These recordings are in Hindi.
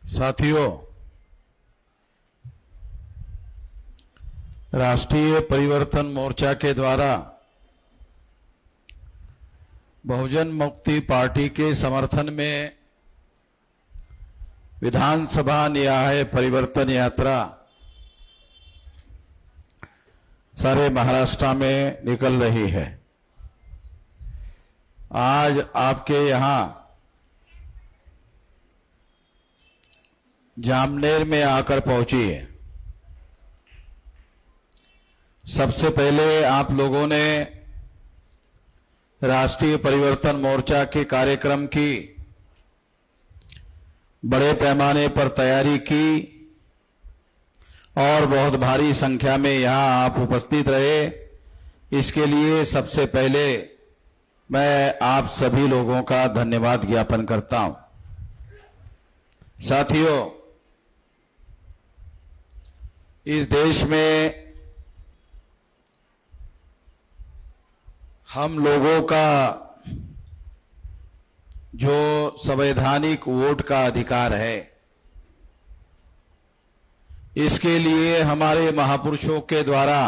साथियों, राष्ट्रीय परिवर्तन मोर्चा के द्वारा बहुजन मुक्ति पार्टी के समर्थन में विधानसभा न्याय परिवर्तन यात्रा सारे महाराष्ट्र में निकल रही है। आज आपके यहां जामनेर में आकर पहुंची है। सबसे पहले आप लोगों ने राष्ट्रीय परिवर्तन मोर्चा के कार्यक्रम की बड़े पैमाने पर तैयारी की और बहुत भारी संख्या में यहां आप उपस्थित रहे। इसके लिए सबसे पहले मैं आप सभी लोगों का धन्यवाद ज्ञापन करता हूं। साथियों, इस देश में हम लोगों का जो संवैधानिक वोट का अधिकार है, इसके लिए हमारे महापुरुषों के द्वारा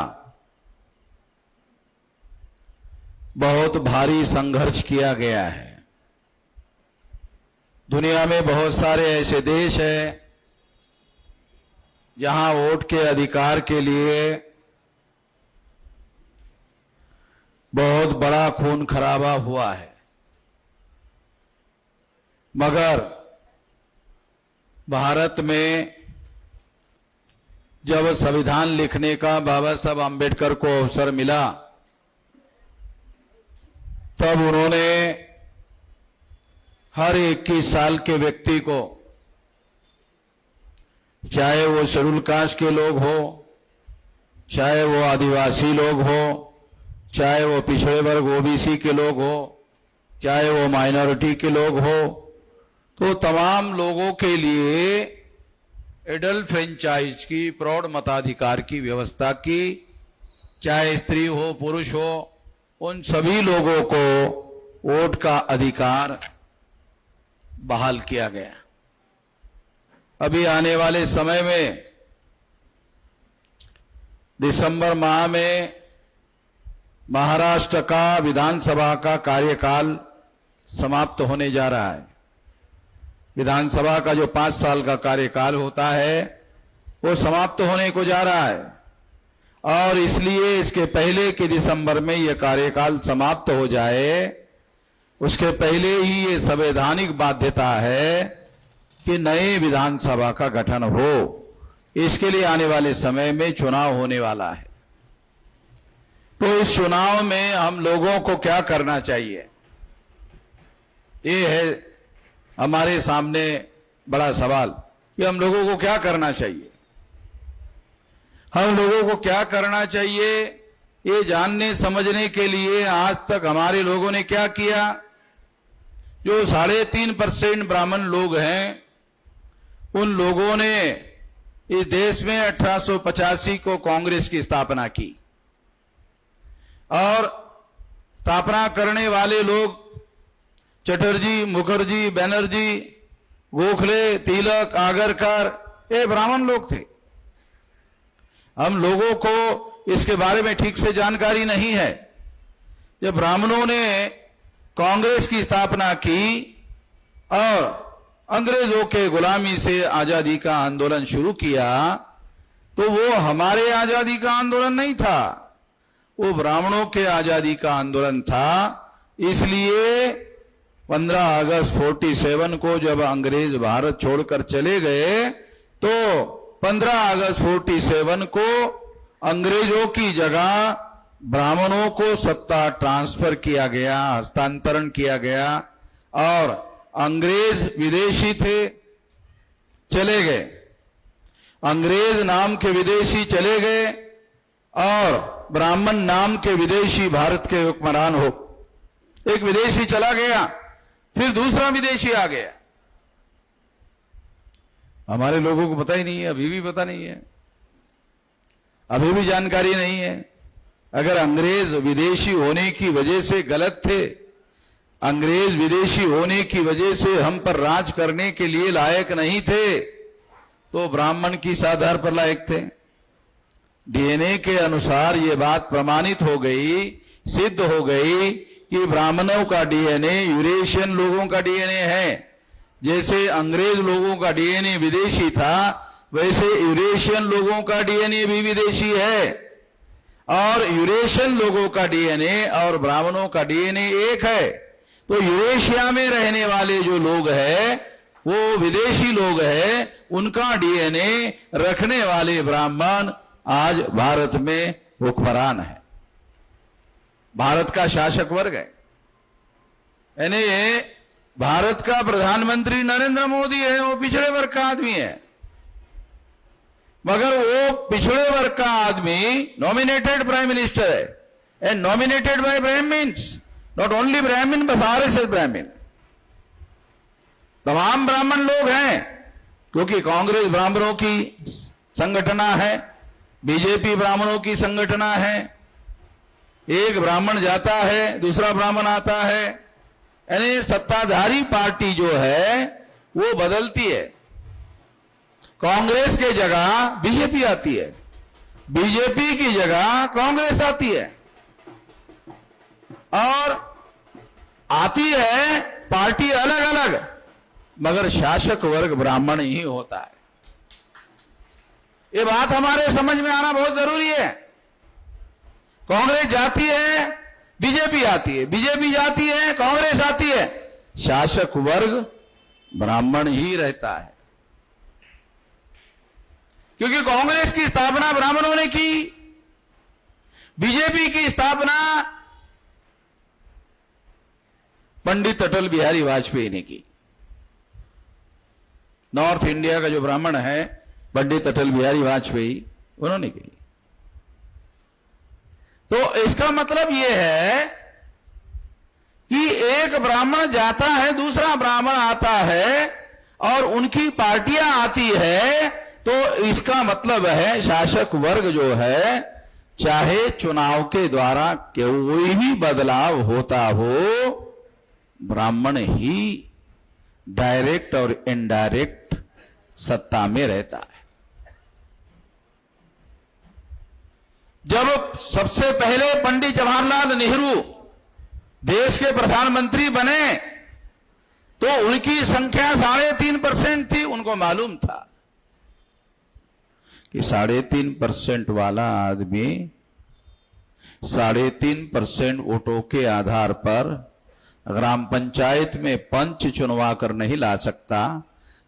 बहुत भारी संघर्ष किया गया है। दुनिया में बहुत सारे ऐसे देश हैं जहां वोट के अधिकार के लिए बहुत बड़ा खून खराबा हुआ है, मगर भारत में जब संविधान लिखने का बाबा साहब आम्बेडकर को अवसर मिला, तब उन्होंने हर 21 साल के व्यक्ति को, चाहे वो शेड्यूल कास्ट के लोग हो, चाहे वो आदिवासी लोग हो, चाहे वो पिछड़े वर्ग ओबीसी के लोग हो, चाहे वो माइनॉरिटी के लोग हो, तो तमाम लोगों के लिए एडल्ट फ्रेंचाइज की, प्रौढ़ मताधिकार की व्यवस्था की। चाहे स्त्री हो पुरुष हो, उन सभी लोगों को वोट का अधिकार बहाल किया गया। अभी आने वाले समय में दिसंबर माह में महाराष्ट्र का विधानसभा का कार्यकाल समाप्त होने जा रहा है। विधानसभा का जो 5 साल का कार्यकाल होता है वो समाप्त होने को जा रहा है, और इसलिए इसके पहले कि दिसंबर में यह कार्यकाल समाप्त हो जाए, उसके पहले ही ये संवैधानिक बाध्यता है कि नए विधानसभा का गठन हो। इसके लिए आने वाले समय में चुनाव होने वाला है। तो इस चुनाव में हम लोगों को क्या करना चाहिए, ये है हमारे सामने बड़ा सवाल कि हम लोगों को क्या करना चाहिए। हम लोगों को क्या करना चाहिए, ये जानने समझने के लिए आज तक हमारे लोगों ने क्या किया। जो 3.5% ब्राह्मण लोग हैं, उन लोगों ने इस देश में 1885 को कांग्रेस की स्थापना की, और स्थापना करने वाले लोग चटर्जी, मुखर्जी, बनर्जी, गोखले, तिलक, आगरकर, ये ब्राह्मण लोग थे। हम लोगों को इसके बारे में ठीक से जानकारी नहीं है। जब ब्राह्मणों ने कांग्रेस की स्थापना की और अंग्रेजों के गुलामी से आजादी का आंदोलन शुरू किया, तो वो हमारे आजादी का आंदोलन नहीं था, वो ब्राह्मणों के आजादी का आंदोलन था। इसलिए 15 अगस्त 47 को जब अंग्रेज भारत छोड़कर चले गए, तो 15 अगस्त 47 को अंग्रेजों की जगह ब्राह्मणों को सत्ता ट्रांसफर किया गया, हस्तांतरण किया गया, और अंग्रेज विदेशी थे, चले गए। अंग्रेज नाम के विदेशी चले गए और ब्राह्मण नाम के विदेशी भारत के हुक्मरान हो। एक विदेशी चला गया, फिर दूसरा विदेशी आ गया। हमारे लोगों को पता ही नहीं है, अभी भी पता नहीं है, अभी भी जानकारी नहीं है। अगर अंग्रेज विदेशी होने की वजह से गलत थे, अंग्रेज विदेशी होने की वजह से हम पर राज करने के लिए लायक नहीं थे, तो ब्राह्मण किस आधार पर लायक थे? डीएनए के अनुसार ये बात प्रमाणित हो गई, सिद्ध हो गई कि ब्राह्मणों का डीएनए यूरेशियन लोगों का डीएनए है। जैसे अंग्रेज लोगों का डीएनए विदेशी था, वैसे यूरेशियन लोगों का डीएनए भी विदेशी है। और यूरेशियन लोगों का डीएनए और ब्राह्मणों का डीएनए एक है। तो यूरेशिया में रहने वाले जो लोग हैं वो विदेशी लोग हैं, उनका डीएनए रखने वाले ब्राह्मण आज भारत में हुक्मरान है, भारत का शासक वर्ग है। यानी भारत का प्रधानमंत्री नरेंद्र मोदी है, वो पिछड़े वर्ग का आदमी है, मगर वो पिछड़े वर्ग का आदमी नॉमिनेटेड प्राइम मिनिस्टर है, and nominated by Brahmins, not only Brahmin but RSS Brahmin, तमाम ब्राह्मण लोग हैं। क्योंकि कांग्रेस ब्राह्मणों की संगठना है, बीजेपी ब्राह्मणों की संगठना है। एक ब्राह्मण जाता है, दूसरा ब्राह्मण आता है, यानी सत्ताधारी पार्टी जो है वो बदलती है। कांग्रेस की जगह बीजेपी आती है, बीजेपी की जगह कांग्रेस आती है, और आती है पार्टी अलग अलग, मगर शासक वर्ग ब्राह्मण ही होता है। ये बात हमारे समझ में आना बहुत जरूरी है। कांग्रेस जाती है, बीजेपी आती है, बीजेपी जाती है, कांग्रेस आती है, शासक वर्ग ब्राह्मण ही रहता है। क्योंकि कांग्रेस की स्थापना ब्राह्मणों ने की, बीजेपी की स्थापना पंडित अटल बिहारी वाजपेयी ने की। नॉर्थ इंडिया का जो ब्राह्मण है पंडित अटल बिहारी वाजपेयी, उन्होंने की। तो इसका मतलब यह है कि एक ब्राह्मण जाता है, दूसरा ब्राह्मण आता है, और उनकी पार्टियां आती है, तो इसका मतलब है शासक वर्ग जो है, चाहे चुनाव के द्वारा कोई भी बदलाव होता हो, ब्राह्मण ही डायरेक्ट और इनडायरेक्ट सत्ता में रहता है। जब सबसे पहले पंडित जवाहरलाल नेहरू देश के प्रधानमंत्री बने, तो उनकी संख्या 3.5% थी। उनको मालूम था कि 3.5% वाला आदमी 3.5% वोटों के आधार पर ग्राम पंचायत में पंच चुनवा कर नहीं ला सकता,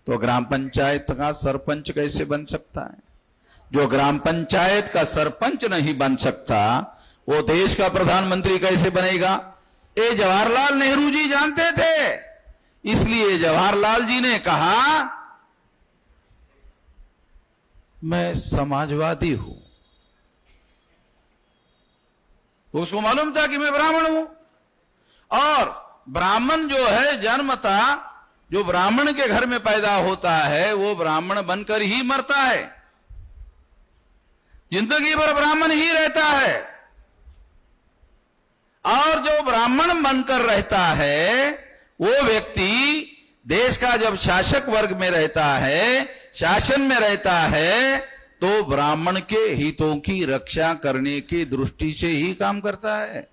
तो ग्राम पंचायत का सरपंच कैसे बन सकता है? जो ग्राम पंचायत का सरपंच नहीं बन सकता, वो देश का प्रधानमंत्री कैसे बनेगा? ये जवाहरलाल नेहरू जी जानते थे। इसलिए जवाहरलाल जी ने कहा, मैं समाजवादी हूं। उसको मालूम था कि मैं ब्राह्मण हूं, और ब्राह्मण जो है जन्मता, जो ब्राह्मण के घर में पैदा होता है वो ब्राह्मण बनकर ही मरता है, जिंदगी भर ब्राह्मण ही रहता है। और जो ब्राह्मण बनकर रहता है वो व्यक्ति देश का जब शासक वर्ग में रहता है, शासन में रहता है, तो ब्राह्मण के हितों की रक्षा करने की दृष्टि से ही काम करता है।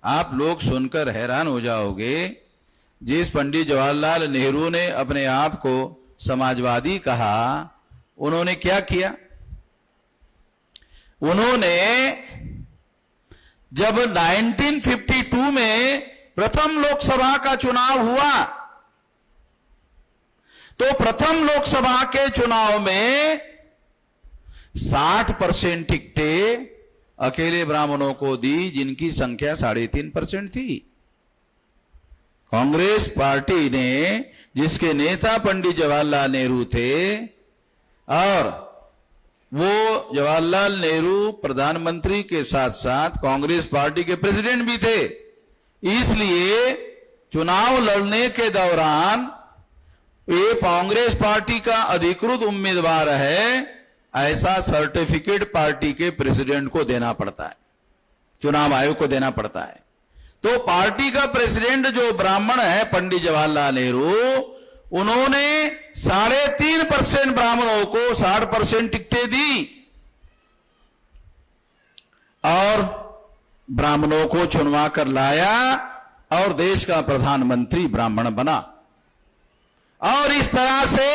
आप लोग सुनकर हैरान हो जाओगे, जिस पंडित जवाहरलाल नेहरू ने अपने आप को समाजवादी कहा, उन्होंने क्या किया? उन्होंने जब 1952 में प्रथम लोकसभा का चुनाव हुआ, तो प्रथम लोकसभा के चुनाव में 60% टिकटें अकेले ब्राह्मणों को दी, जिनकी संख्या 3.5% थी। कांग्रेस पार्टी ने, जिसके नेता पंडित जवाहरलाल नेहरू थे, और वो जवाहरलाल नेहरू प्रधानमंत्री के साथ साथ कांग्रेस पार्टी के प्रेसिडेंट भी थे, इसलिए चुनाव लड़ने के दौरान ये कांग्रेस पार्टी का अधिकृत उम्मीदवार है, ऐसा सर्टिफिकेट पार्टी के प्रेसिडेंट को देना पड़ता है, चुनाव आयोग को देना पड़ता है। तो पार्टी का प्रेसिडेंट जो ब्राह्मण है पंडित जवाहरलाल नेहरू, उन्होंने 3.5% ब्राह्मणों को 60% टिकटें दी और ब्राह्मणों को चुनवा कर लाया और देश का प्रधानमंत्री ब्राह्मण बना। और इस तरह से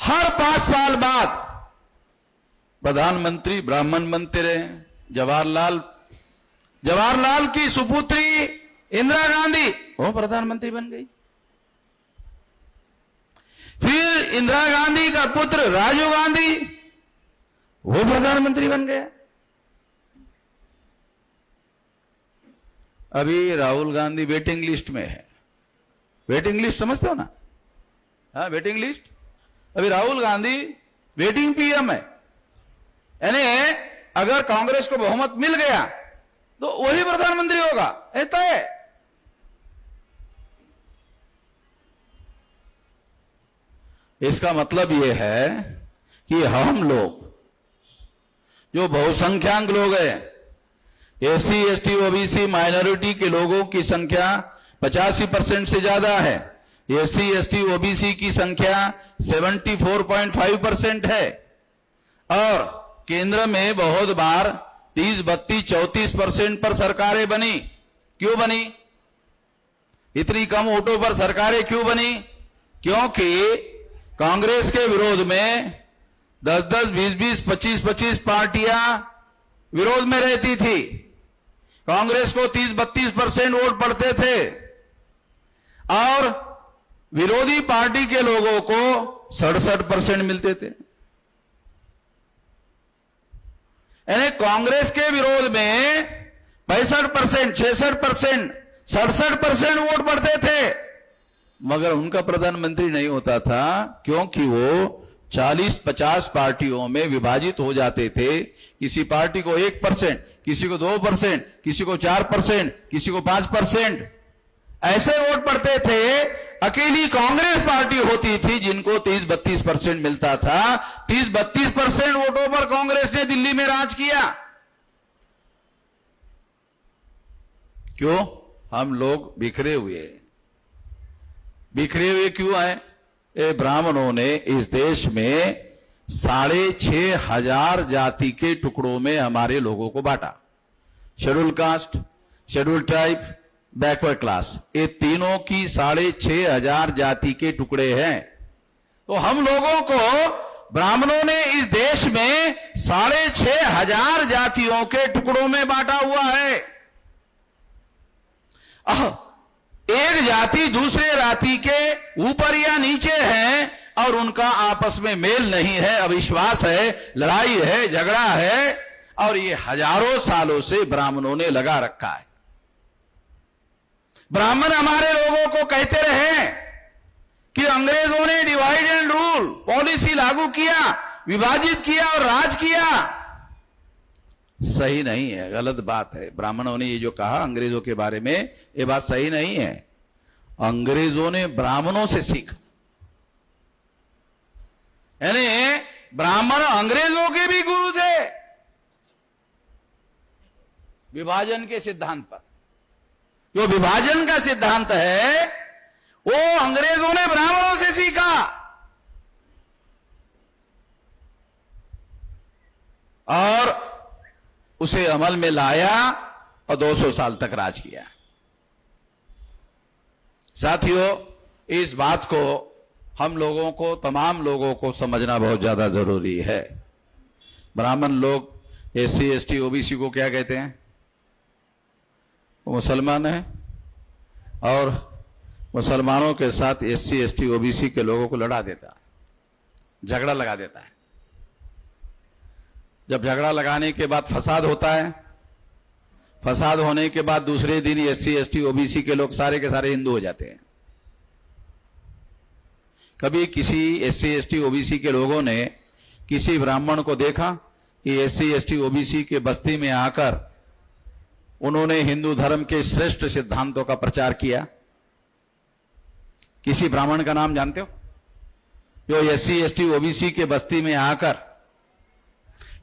हर 5 साल बाद प्रधानमंत्री ब्राह्मण बनते रहे। जवाहरलाल की सुपुत्री इंदिरा गांधी वो प्रधानमंत्री बन गई। फिर इंदिरा गांधी का पुत्र राजीव गांधी वो प्रधानमंत्री बन गया। अभी राहुल गांधी वेटिंग लिस्ट में है। वेटिंग लिस्ट समझते हो ना? हाँ, वेटिंग लिस्ट। अभी राहुल गांधी वेटिंग पीएम है, यानी अगर कांग्रेस को बहुमत मिल गया तो वही प्रधानमंत्री होगा, ऐसा है। इसका मतलब यह है कि हम लोग जो बहुसंख्यक लोग हैं, एससी एसटी ओबीसी माइनॉरिटी के लोगों की संख्या 85% से ज्यादा है। एससी एसटी ओबीसी की संख्या 74.5% है और केंद्र में बहुत बार 30, 32, 34% पर सरकारें बनी। क्यों बनी? इतनी कम वोटों पर सरकारें क्यों बनी? क्योंकि कांग्रेस के विरोध में 10-10, 20-20, 25-25 पार्टियां विरोध में रहती थी। कांग्रेस को 30-32% वोट पड़ते थे और विरोधी पार्टी के लोगों को 67% मिलते थे। यानी कांग्रेस के विरोध में 65%, 66%, 67% वोट पड़ते थे, मगर उनका प्रधानमंत्री नहीं होता था क्योंकि वो 40-50 पार्टियों में विभाजित हो जाते थे। किसी पार्टी को 1%, किसी को 2%, किसी को 4%, किसी को 5%, ऐसे वोट पड़ते थे। अकेली कांग्रेस पार्टी होती थी जिनको 30-32% मिलता था। 30-32% वोटों पर कांग्रेस ने दिल्ली में राज किया। क्यों? हम लोग बिखरे हुए क्यों हैं? ये ब्राह्मणों ने इस देश में 6,500 जाति के टुकड़ों में हमारे लोगों को बांटा। Schedule caste, schedule tribe, backward class, ये तीनों की 6,500 जाति के टुकड़े हैं। तो हम लोगों को ब्राह्मणों ने इस देश में 6,500 जातियों के टुकड़ों में बांटा हुआ है। एक जाति दूसरे जाति के ऊपर या नीचे है और उनका आपस में मेल नहीं है, अविश्वास है, लड़ाई है, झगड़ा है, और ये हजारों सालों से ब्राह्मणों ने लगा रखा है। ब्राह्मण हमारे लोगों को कहते रहे कि अंग्रेजों ने डिवाइड एंड रूल पॉलिसी लागू किया, विभाजित किया और राज किया। सही नहीं है, गलत बात है। ब्राह्मणों ने ये जो कहा अंग्रेजों के बारे में, ये बात सही नहीं है। अंग्रेजों ने ब्राह्मणों से सीखा, यानी ब्राह्मण अंग्रेजों के भी गुरु थे विभाजन के सिद्धांत पर। जो विभाजन का सिद्धांत है वो अंग्रेजों ने ब्राह्मणों से सीखा और उसे अमल में लाया और 200 साल तक राज किया। साथियों, इस बात को हम लोगों को, तमाम लोगों को समझना बहुत ज्यादा जरूरी है। ब्राह्मण लोग एससी एसटी ओबीसी को क्या कहते हैं? वो मुसलमान है और मुसलमानों के साथ एससी एसटी ओबीसी के लोगों को लड़ा देता है, झगड़ा लगा देता है। जब झगड़ा लगाने के बाद फसाद होता है, फसाद होने के बाद दूसरे दिन एससी एसटी ओबीसी के लोग सारे के सारे हिंदू हो जाते हैं। कभी किसी एससी एसटी ओबीसी के लोगों ने किसी ब्राह्मण को देखा कि एससी एसटी ओबीसी के बस्ती में आकर उन्होंने हिंदू धर्म के श्रेष्ठ सिद्धांतों का प्रचार किया? किसी ब्राह्मण का नाम जानते हो जो एससी एसटी ओबीसी के बस्ती में आकर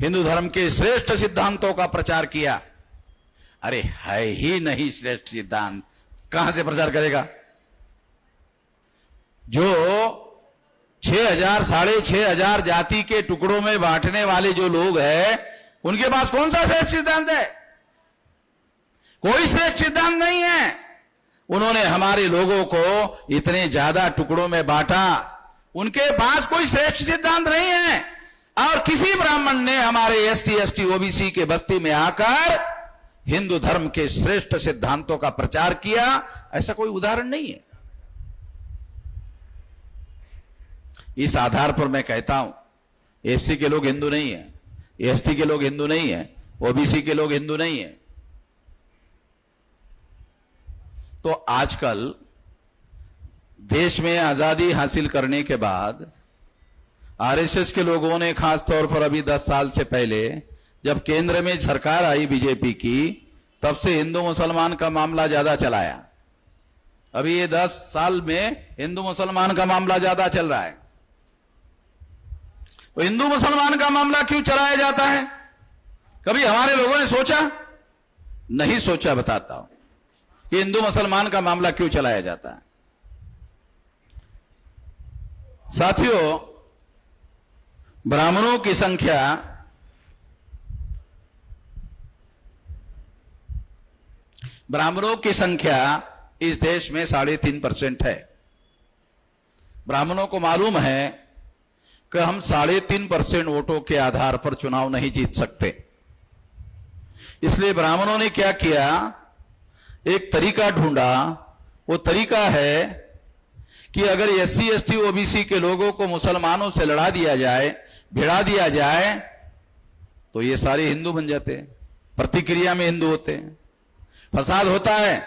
हिंदू धर्म के श्रेष्ठ सिद्धांतों का प्रचार किया अरे है ही नहीं श्रेष्ठ सिद्धांत, कहां से प्रचार करेगा? जो 6,000 6,500 जाति के टुकड़ों में बांटने वाले जो लोग हैं, उनके पास कौन सा श्रेष्ठ सिद्धांत है? कोई श्रेष्ठ सिद्धांत नहीं है। उन्होंने हमारे लोगों को इतने ज्यादा टुकड़ों में बांटा, उनके पास कोई श्रेष्ठ सिद्धांत नहीं है। और किसी ब्राह्मण ने हमारे एसटी एसटी ओबीसी के बस्ती में आकर हिंदू धर्म के श्रेष्ठ सिद्धांतों का प्रचार किया, ऐसा कोई उदाहरण नहीं है। इस आधार पर मैं कहता हूं, एससी के लोग हिंदू नहीं है, एसटी के लोग हिंदू नहीं है, ओबीसी के लोग हिंदू नहीं है। तो आजकल देश में आजादी हासिल करने के बाद आरएसएस के लोगों ने, खास तौर पर अभी 10 साल से पहले जब केंद्र में सरकार आई बीजेपी की, तब से हिंदू मुसलमान का मामला ज्यादा चलाया। अभी ये 10 साल में हिंदू मुसलमान का मामला ज्यादा चल रहा है। तो हिंदू मुसलमान का मामला क्यों चलाया जाता है? कभी हमारे लोगों ने सोचा? नहीं सोचा। बताता हूं कि हिंदू मुसलमान का मामला क्यों चलाया जाता है। साथियों, ब्राह्मणों की संख्या इस देश में 3.5% है। ब्राह्मणों को मालूम है कि हम 3.5% वोटों के आधार पर चुनाव नहीं जीत सकते। इसलिए ब्राह्मणों ने क्या किया, एक तरीका ढूंढा। वो तरीका है कि अगर एससी एसटी ओबीसी के लोगों को मुसलमानों से लड़ा दिया जाए, भिड़ा दिया जाए, तो ये सारे हिंदू बन जाते हैं, प्रतिक्रिया में हिंदू होते हैं। फसाद होता है,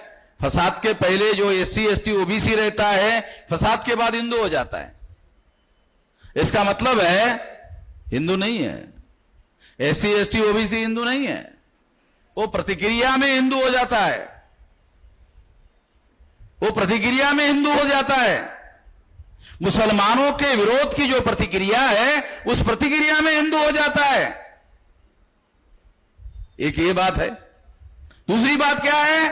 फसाद के पहले जो एससी एसटी ओबीसी रहता है, फसाद के बाद हिंदू हो जाता है। इसका मतलब है हिंदू नहीं है, एससी एसटी ओबीसी हिंदू नहीं है, वो प्रतिक्रिया में हिंदू हो जाता है। वो प्रतिक्रिया में हिंदू हो जाता है। मुसलमानों के विरोध की जो प्रतिक्रिया है, उस प्रतिक्रिया में हिंदू हो जाता है। एक ये बात है। दूसरी बात क्या है?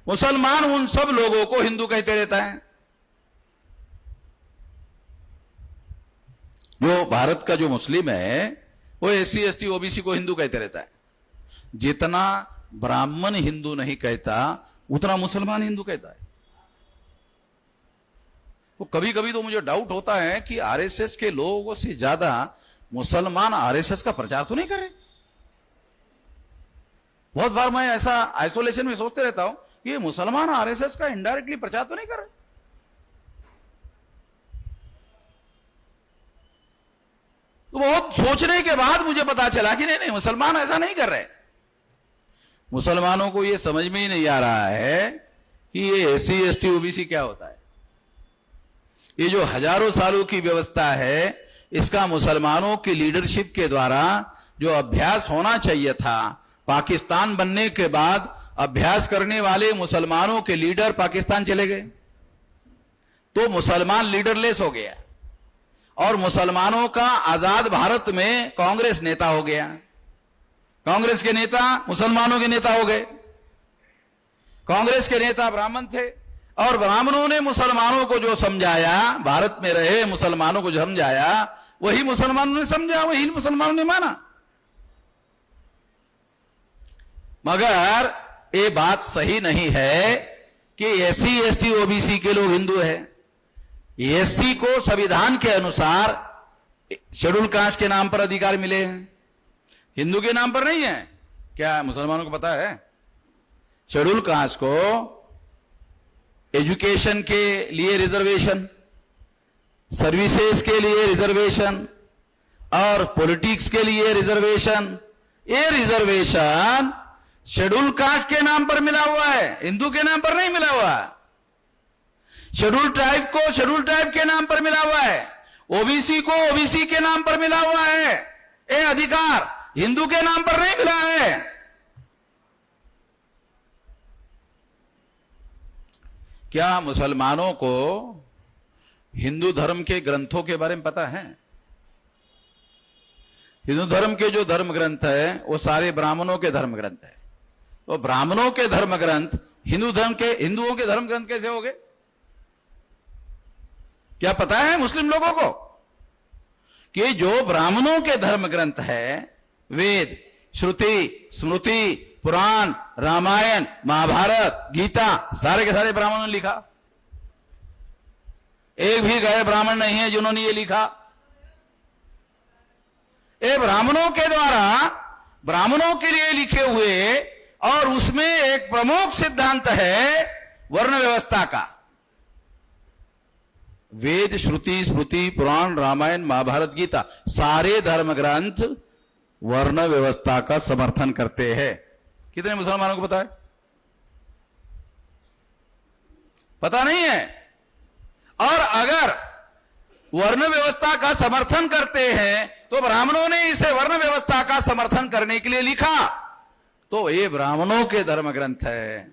मुसलमान उन सब लोगों को हिंदू कहते रहता है जो भारत का जो मुस्लिम है, वो एससी एसटी ओबीसी को हिंदू कहते रहता है। जितना ब्राह्मण हिंदू नहीं कहता, उतना मुसलमान हिंदू कहता है। तो कभी कभी तो मुझे डाउट होता है कि आरएसएस के लोगों से ज्यादा मुसलमान आरएसएस का प्रचार तो नहीं कर रहे। बहुत बार मैं ऐसा आइसोलेशन में सोचते रहता हूं कि ये मुसलमान आरएसएस का इनडायरेक्टली प्रचार तो नहीं कर रहे। तो बहुत सोचने के बाद मुझे पता चला कि नहीं, मुसलमान ऐसा नहीं कर रहे। मुसलमानों को यह समझ में ही नहीं आ रहा है कि ये एससी एसटी ओबीसी क्या होता है। ये जो हजारों सालों की व्यवस्था है, इसका मुसलमानों की लीडरशिप के द्वारा जो अभ्यास होना चाहिए था, पाकिस्तान बनने के बाद अभ्यास करने वाले मुसलमानों के लीडर पाकिस्तान चले गए, तो मुसलमान लीडरलेस हो गया और मुसलमानों का आजाद भारत में कांग्रेस नेता हो गया। कांग्रेस के नेता मुसलमानों के नेता हो गए। कांग्रेस के नेता ब्राह्मण थे और ब्राह्मणों ने मुसलमानों को जो समझाया, भारत में रहे मुसलमानों को जो समझाया, वही मुसलमानों ने समझा, वही मुसलमानों ने माना। मगर ये बात सही नहीं है कि एससी एसटी ओबीसी के लोग हिंदू हैं। एससी को संविधान के अनुसार शेड्यूल कास्ट के नाम पर अधिकार मिले हैं, हिंदू के नाम पर नहीं है। क्या मुसलमानों को पता है? शेड्यूल कास्ट को एजुकेशन के लिए रिजर्वेशन, सर्विसेज के लिए रिजर्वेशन और पॉलिटिक्स के लिए रिजर्वेशन, ये रिजर्वेशन शेड्यूल कास्ट के नाम पर मिला हुआ है, हिंदू के नाम पर नहीं मिला हुआ। शेड्यूल ट्राइब को शेड्यूल ट्राइब के नाम पर मिला हुआ है, ओबीसी को ओबीसी के नाम पर मिला हुआ है। ये अधिकार हिंदू के नाम पर नहीं मिला है। क्या मुसलमानों को हिंदू धर्म के ग्रंथों के बारे में पता है? हिंदू धर्म के जो धर्म ग्रंथ है, वो सारे ब्राह्मणों के धर्म ग्रंथ है। तो ब्राह्मणों के धर्म ग्रंथ हिंदुओं के धर्म ग्रंथ कैसे हो गए? क्या पता है मुस्लिम लोगों को कि जो ब्राह्मणों के धर्म ग्रंथ है, वेद, श्रुति, स्मृति, पुराण, रामायण, महाभारत, गीता, सारे के सारे ब्राह्मणों ने लिखा। एक भी गए ब्राह्मण नहीं है जिन्होंने ये लिखा। ये ब्राह्मणों के द्वारा ब्राह्मणों के लिए लिखे हुए, और उसमें एक प्रमुख सिद्धांत है वर्ण व्यवस्था का। वेद, श्रुति, स्मृति, पुराण, रामायण, महाभारत, गीता, सारे धर्म ग्रंथ वर्ण व्यवस्था का समर्थन करते हैं। कितने मुसलमानों को पता है? पता नहीं है। और अगर वर्ण व्यवस्था का समर्थन करते हैं तो ब्राह्मणों ने इसे वर्ण व्यवस्था का समर्थन करने के लिए लिखा, तो ये ब्राह्मणों के धर्म ग्रंथ है।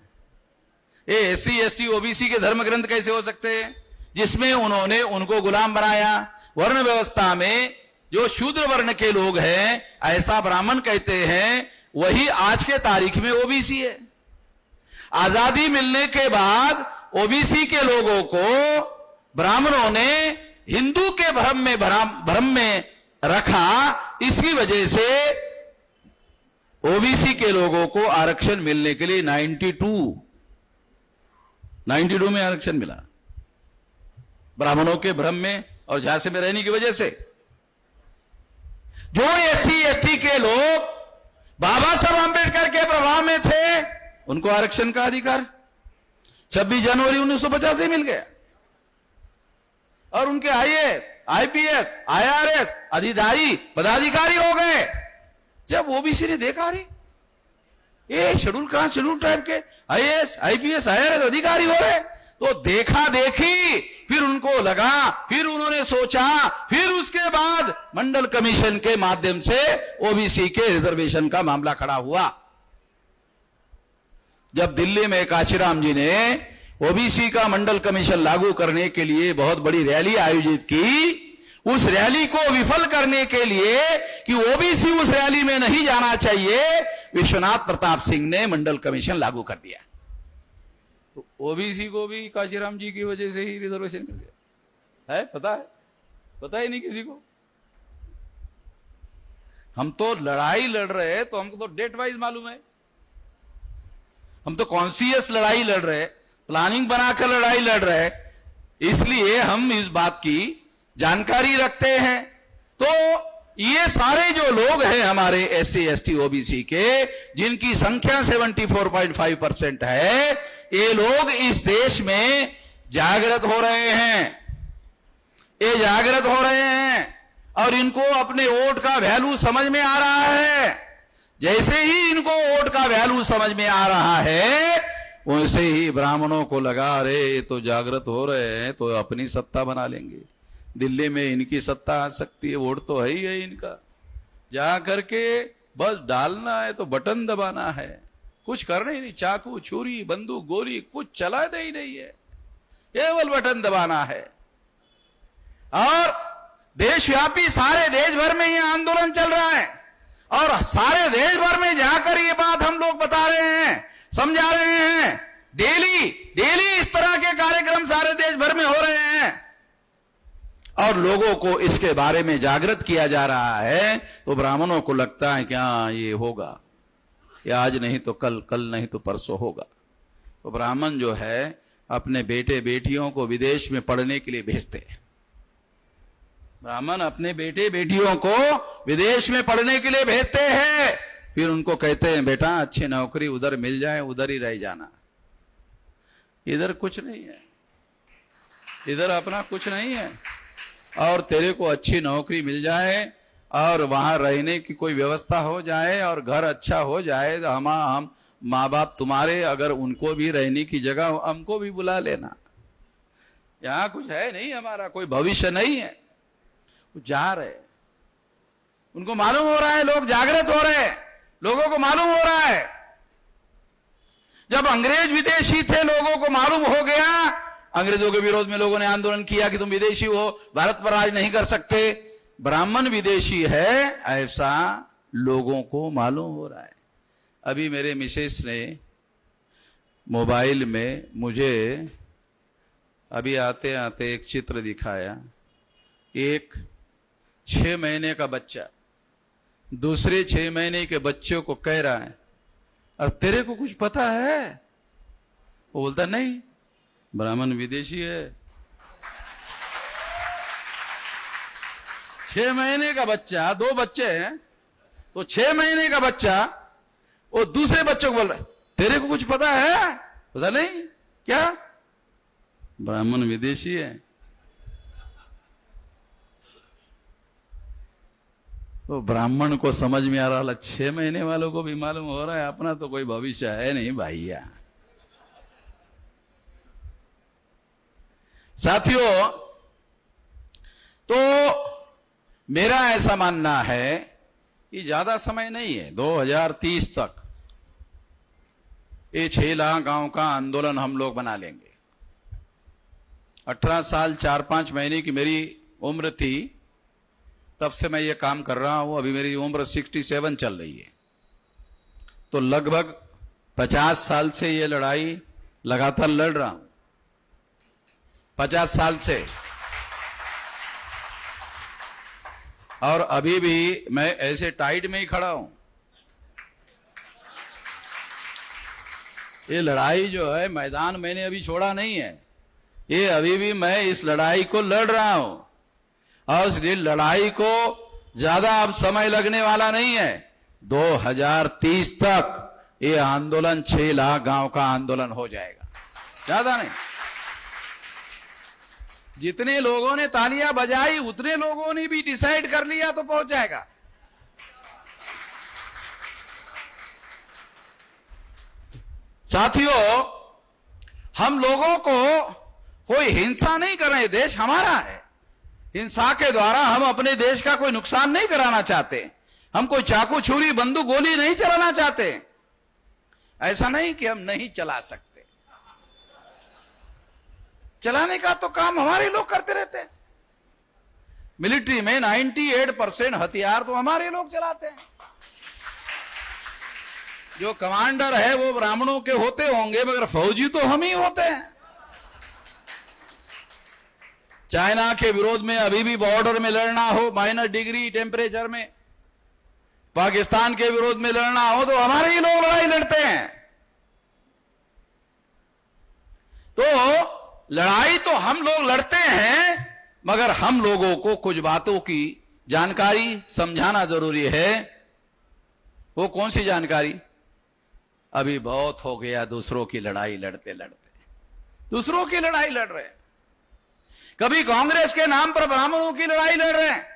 ये एससी, एसटी, ओबीसी के धर्म ग्रंथ कैसे हो सकते हैं जिसमें उन्होंने उनको गुलाम बनाया? वर्ण व्यवस्था में जो शूद्र वर्ण के लोग हैं, ऐसा ब्राह्मण कहते हैं, वही आज के तारीख में ओबीसी है। आजादी मिलने के बाद ओबीसी के लोगों को ब्राह्मणों ने हिंदू के भ्रम में रखा। इसी वजह से ओबीसी के लोगों को आरक्षण मिलने के लिए 92 में आरक्षण मिला, ब्राह्मणों के भ्रम में और झांसे में रहने की वजह से। जो एससी, एसटी के लोग बाबा साहब आंबेडकर के प्रभाव में थे, उनको आरक्षण का अधिकार 26 जनवरी 1950 से मिल गया। और उनके आईएएस, आईपीएस, आईआरएस अधिकारी पदाधिकारी हो गए। जब ओबीसी ने देखा, अरे ये शेड्यूल कास्ट, शेड्यूल ट्राइब के आईएएस, आईपीएस, आईआरएस अधिकारी हो रहे, तो देखा देखी, फिर उनको लगा, फिर उन्होंने सोचा, फिर उसके बाद मंडल कमीशन के माध्यम से ओबीसी के रिजर्वेशन का मामला खड़ा हुआ। जब दिल्ली में काशीराम जी ने ओबीसी का मंडल कमीशन लागू करने के लिए बहुत बड़ी रैली आयोजित की, उस रैली को विफल करने के लिए कि ओबीसी उस रैली में नहीं जाना चाहिए, विश्वनाथ प्रताप सिंह ने मंडल कमीशन लागू कर दिया। तो ओबीसी को भी काशीराम जी की वजह से ही रिजर्वेशन मिल गया है। पता ही नहीं किसी को। हम तो लड़ाई लड़ रहे हैं, तो हमको तो डेट वाइज मालूम है। हम तो कॉन्शियस लड़ाई लड़ रहे हैं, प्लानिंग बनाकर लड़ाई लड़ रहे हैं, इसलिए हम इस बात की जानकारी रखते हैं। तो ये सारे जो लोग हैं हमारे एससी, एसटी, ओबीसी के, जिनकी संख्या 74.5% है, ये लोग इस देश में जागृत हो रहे हैं। ये जागृत हो रहे हैं और इनको अपने वोट का वैल्यू समझ में आ रहा है। जैसे ही इनको वोट का वैल्यू समझ में आ रहा है, वैसे ही ब्राह्मणों को लगा, अरे ये तो जागृत हो रहे हैं, तो अपनी सत्ता बना लेंगे। दिल्ली में इनकी सत्ता आ सकती है, वोट तो है ही है इनका। जा करके बस डालना है, तो बटन दबाना है, कुछ करना ही नहीं। चाकू, छुरी, बंदूक, गोली कुछ चलाना ही नहीं है, केवल बटन दबाना है। और देशव्यापी सारे देश भर में ये आंदोलन चल रहा है, और सारे देश भर में जाकर ये बात हम लोग बता रहे हैं, समझा रहे हैं। डेली इस तरह के कार्यक्रम सारे देश भर में हो रहे हैं और लोगों को इसके बारे में जागृत किया जा रहा है। तो ब्राह्मणों को लगता है कि हाँ ये होगा, ये आज नहीं तो कल, कल नहीं तो परसों होगा। तो ब्राह्मण जो है अपने बेटे बेटियों को विदेश में पढ़ने के लिए भेजते हैं। ब्राह्मण अपने बेटे बेटियों को विदेश में पढ़ने के लिए भेजते हैं, फिर उनको कहते हैं बेटा अच्छी नौकरी उधर मिल जाए, उधर ही रह जाना। इधर कुछ नहीं है, इधर अपना कुछ नहीं है, और तेरे को अच्छी नौकरी मिल जाए और वहां रहने की कोई व्यवस्था हो जाए और घर अच्छा हो जाए, तो हम माँ बाप तुम्हारे, अगर उनको भी रहने की जगह हमको भी बुला लेना। यहाँ कुछ है नहीं, हमारा कोई भविष्य नहीं है। जा रहे, उनको मालूम हो रहा है, लोग जागृत हो रहे हैं, लोगों को मालूम हो रहा है। जब अंग्रेज विदेशी थे, लोगों को मालूम हो गया, अंग्रेजों के विरोध में लोगों ने आंदोलन किया कि तुम विदेशी हो, भारत पर राज नहीं कर सकते। ब्राह्मण विदेशी है, ऐसा लोगों को मालूम हो रहा है। अभी मेरे मिसेस ने मोबाइल में मुझे अभी आते आते एक चित्र दिखाया। एक 6 महीने का बच्चा दूसरे 6 महीने के बच्चों को कह रहा है, और तेरे को कुछ पता है? वो बोलता नहीं, ब्राह्मण विदेशी है। 6 महीने का बच्चा, 2 बच्चे हैं, तो 6 महीने का बच्चा वो दूसरे बच्चों को बोल रहा है, तेरे को कुछ पता है? पता नहीं क्या? ब्राह्मण विदेशी है। तो ब्राह्मण को समझ में आ रहा है, 6 महीने वालों को भी मालूम हो रहा है अपना तो कोई भविष्य है नहीं भैया। साथियों, तो मेरा ऐसा मानना है कि ज्यादा समय नहीं है, 2030 तक ये 6 लाख गांव का आंदोलन हम लोग बना लेंगे। 18 साल 4-5 महीने की मेरी उम्र थी तब से मैं ये काम कर रहा हूं। अभी मेरी उम्र 67 चल रही है, तो लगभग 50 साल से ये लड़ाई लगातार लड़ रहा हूं। 50 साल से। और अभी भी मैं ऐसे टाइट में ही खड़ा हूं। ये लड़ाई जो है मैदान मैंने अभी छोड़ा नहीं है, ये अभी भी मैं इस लड़ाई को लड़ रहा हूं। और इस लड़ाई को ज्यादा अब समय लगने वाला नहीं है। 2030 तक ये आंदोलन 6 लाख गांव का आंदोलन हो जाएगा, ज्यादा नहीं। जितने लोगों ने तालियां बजाई उतने लोगों ने भी डिसाइड कर लिया तो पहुंच जाएगा। साथियों, हम लोगों को कोई हिंसा नहीं कर रहे, देश हमारा है। हिंसा के द्वारा हम अपने देश का कोई नुकसान नहीं कराना चाहते। हम कोई चाकू छुरी बंदूक गोली नहीं चलाना चाहते। ऐसा नहीं कि हम नहीं चला सकते, चलाने का तो काम हमारे लोग करते रहते हैं। मिलिट्री में 98% हथियार तो हमारे लोग चलाते हैं। जो कमांडर है वो ब्राह्मणों के होते होंगे, मगर फौजी तो हम ही होते हैं। चाइना के विरोध में अभी भी बॉर्डर में लड़ना हो -, डिग्री टेम्परेचर में, पाकिस्तान के विरोध में लड़ना हो तो हमारे ही लोग लड़ाई लड़ते हैं। तो लड़ाई तो हम लोग लड़ते हैं, मगर हम लोगों को कुछ बातों की जानकारी समझाना जरूरी है। वो कौन सी जानकारी? अभी बहुत हो गया दूसरों की लड़ाई लड़ते लड़ते, दूसरों की लड़ाई लड़ रहे हैं। कभी कांग्रेस के नाम पर ब्राह्मणों की लड़ाई लड़ रहे हैं,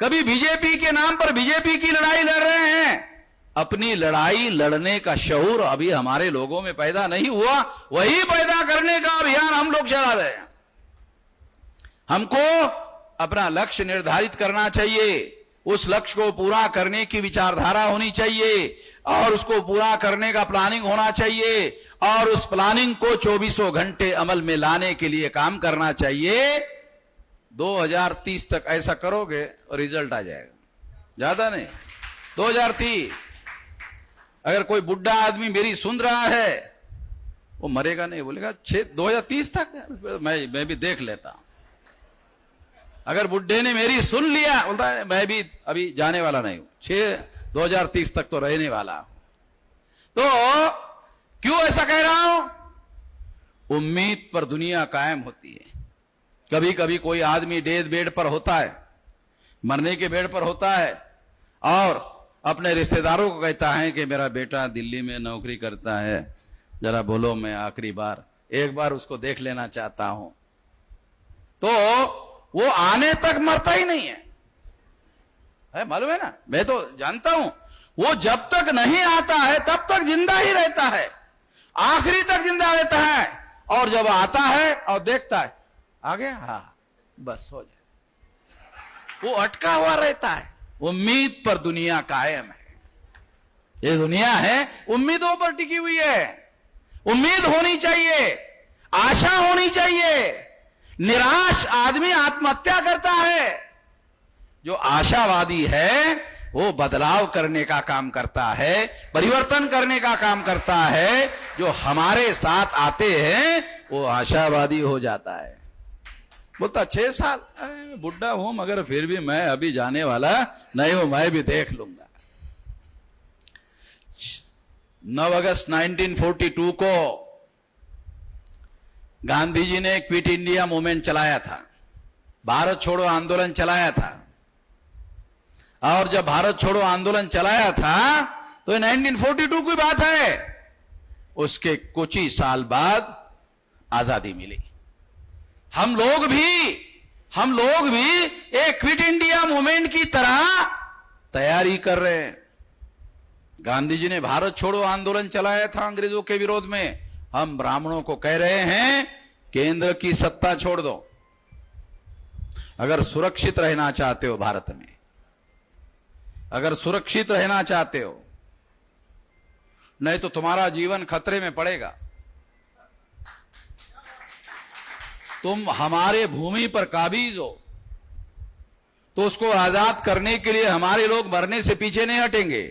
कभी बीजेपी के नाम पर बीजेपी की लड़ाई लड़ रहे हैं। अपनी लड़ाई लड़ने का शऊर अभी हमारे लोगों में पैदा नहीं हुआ, वही पैदा करने का अभियान हम लोग चला रहे हैं। हमको अपना लक्ष्य निर्धारित करना चाहिए, उस लक्ष्य को पूरा करने की विचारधारा होनी चाहिए, और उसको पूरा करने का प्लानिंग होना चाहिए, और उस प्लानिंग को 24 घंटे अमल में लाने के लिए काम करना चाहिए। 2030 तक ऐसा करोगे और रिजल्ट आ जाएगा, ज्यादा नहीं। 2030। अगर कोई बुढ़ा आदमी मेरी सुन रहा है, वो मरेगा नहीं, बोलेगा 2030 तक मैं भी देख लेता हूं। अगर बुढ़े ने मेरी सुन लिया, बोलता है मैं भी अभी जाने वाला नहीं हूं, 2030 तक तो रहने वाला हूं। तो क्यों ऐसा कह रहा हूं? उम्मीद पर दुनिया कायम होती है। कभी कभी कोई आदमी डेथ बेड पर होता है, मरने के बेड पर होता है, और अपने रिश्तेदारों को कहता है कि मेरा बेटा दिल्ली में नौकरी करता है, जरा बोलो मैं आखिरी बार एक बार उसको देख लेना चाहता हूं। तो वो आने तक मरता ही नहीं है, मालूम है ना? मैं तो जानता हूं, वो जब तक नहीं आता है तब तक जिंदा ही रहता है, आखिरी तक जिंदा रहता है। और जब आता है और देखता है आ गया, हाँ बस हो जाए, वो अटका हुआ रहता है। उम्मीद पर दुनिया कायम है। ये दुनिया है उम्मीदों पर टिकी हुई है। उम्मीद होनी चाहिए, आशा होनी चाहिए। निराश आदमी आत्महत्या करता है, जो आशावादी है वो बदलाव करने का काम करता है, परिवर्तन करने का काम करता है। जो हमारे साथ आते हैं वो आशावादी हो जाता है, बोलता 6 साल, अरे मैं बुढ़ा हूं मगर फिर भी मैं अभी जाने वाला नहीं हूं, मैं भी देख लूंगा। 9 अगस्त 1942 को गांधी जी ने क्विट इंडिया मूवमेंट चलाया था, भारत छोड़ो आंदोलन चलाया था। और जब भारत छोड़ो आंदोलन चलाया था तो 1942 की बात है, उसके कुछ ही साल बाद आजादी मिली। हम लोग भी एक क्विट इंडिया मूवमेंट की तरह तैयारी कर रहे हैं। गांधी जी ने भारत छोड़ो आंदोलन चलाया था अंग्रेजों के विरोध में। हम ब्राह्मणों को कह रहे हैं केंद्र की सत्ता छोड़ दो, अगर सुरक्षित रहना चाहते हो भारत में, अगर सुरक्षित रहना चाहते हो, नहीं तो तुम्हारा जीवन खतरे में पड़ेगा। तुम हमारे भूमि पर काबिज हो तो उसको आजाद करने के लिए हमारे लोग मरने से पीछे नहीं हटेंगे।